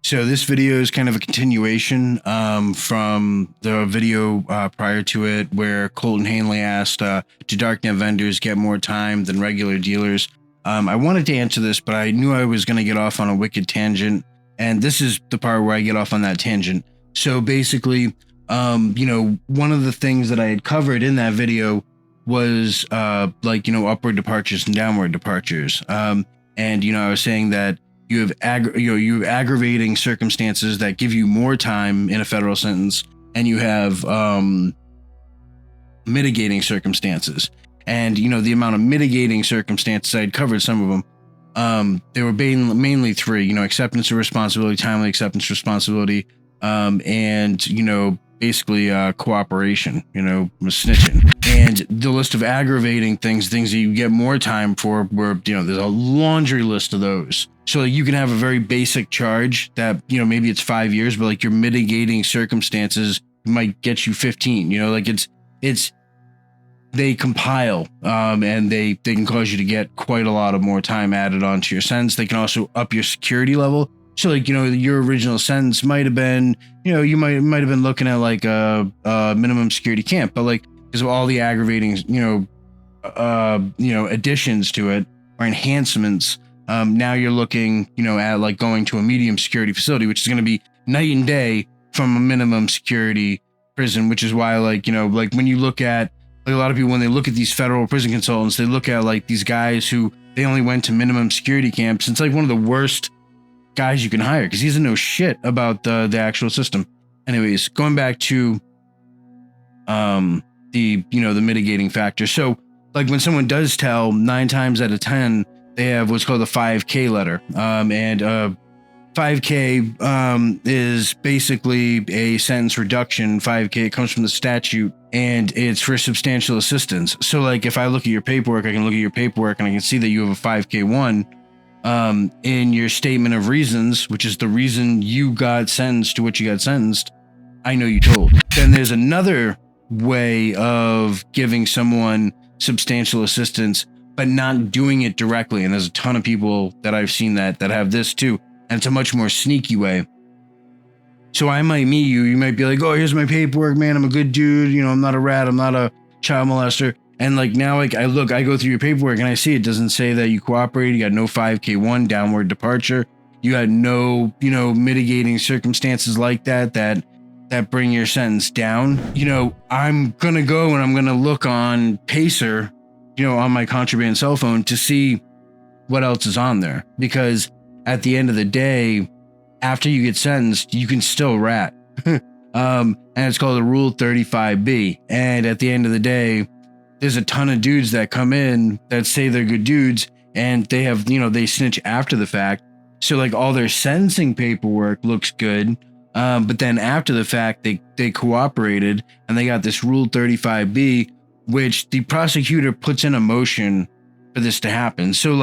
So this video is kind of a continuation from the video prior to it, where Colton Hanley asked, do Darknet vendors get more time than regular dealers? I wanted to answer this, but I knew I was going to get off on a wicked tangent, and this is the part where I get off on that tangent. So basically, one of the things that I had covered in that video was upward departures and downward departures. I was saying that you have aggravating circumstances that give you more time in a federal sentence, and you have mitigating circumstances. And the amount of mitigating circumstances, I had covered some of them. They were mainly three. Acceptance of responsibility, timely acceptance of responsibility, and basically cooperation. Snitching. And the list of aggravating things that you get more time for, where there's a laundry list of those. So you can have a very basic charge that maybe it's 5 years, but your mitigating circumstances might get you 15. They compile and they can cause you to get quite a lot of more time added onto your sentence. They can also up your security level. So your original sentence might have been, you might have been looking at a minimum security camp, but because of all the aggravating, additions to it or enhancements, now you're looking, at going to a medium security facility, which is going to be night and day from a minimum security prison, which is why, when you look at, a lot of people, when they look at these federal prison consultants, they look at these guys who they only went to minimum security camps. It's one of the worst guys you can hire, because he doesn't know shit about the actual system. Anyways, going back to the mitigating factor. So when someone does tell, 9 times out of 10 they have what's called a 5K letter, and 5K is basically a sentence reduction. 5K comes from the statute, and it's for substantial assistance. So if I look at your paperwork, I can look at your paperwork and I can see that you have a 5K1 in your statement of reasons, which is the reason you got sentenced to what you got sentenced. I know you told. Then there's another way of giving someone substantial assistance, but not doing it directly. And there's a ton of people that I've seen that have this too. And it's a much more sneaky way. So I might meet you. You might be like, oh, here's my paperwork, man. I'm a good dude. I'm not a rat. I'm not a child molester. And now, I go through your paperwork and I see it doesn't say that you cooperated. You got no 5K1 downward departure. You had no, mitigating circumstances like that bring your sentence down. I'm going to go and I'm going to look on Pacer, on my contraband cell phone to see what else is on there. Because at the end of the day, after you get sentenced, you can still rat. And it's called a Rule 35B. And at the end of the day, there's a ton of dudes that come in that say they're good dudes, and they have, they snitch after the fact. So all their sentencing paperwork looks good. But then after the fact, they cooperated, and they got this Rule 35B, which the prosecutor puts in a motion for this to happen. So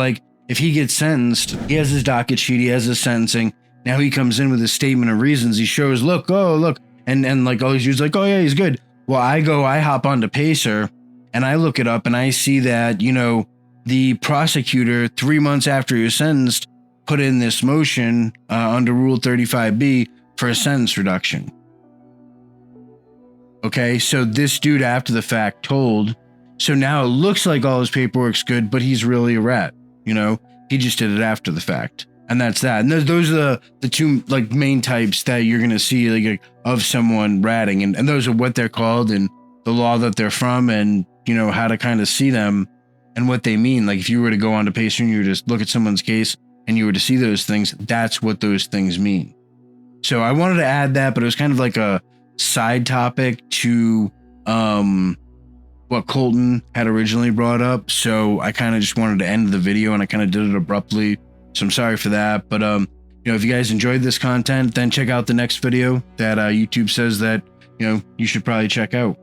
if he gets sentenced, he has his docket sheet, he has his sentencing. Now he comes in with a statement of reasons. He shows, look. And all these dudes oh yeah, he's good. Well, I hop onto Pacer and I look it up and I see that, the prosecutor 3 months after he was sentenced put in this motion under Rule 35B for a sentence reduction. Okay, so this dude after the fact told, so now it looks like all his paperwork's good, but he's really a rat. He just did it after the fact. And that's that. And those are the two main types that you're going to see of someone ratting. And those are what they're called and the law that they're from, and, how to kind of see them and what they mean. If you were to go on to Pacer and you were to look at someone's case and you were to see those things, that's what those things mean. So I wanted to add that, but it was kind of a side topic to what Colton had originally brought up. So I kind of just wanted to end the video, and I kind of did it abruptly. So I'm sorry for that. But if you guys enjoyed this content, then check out the next video that YouTube says that you should probably check out.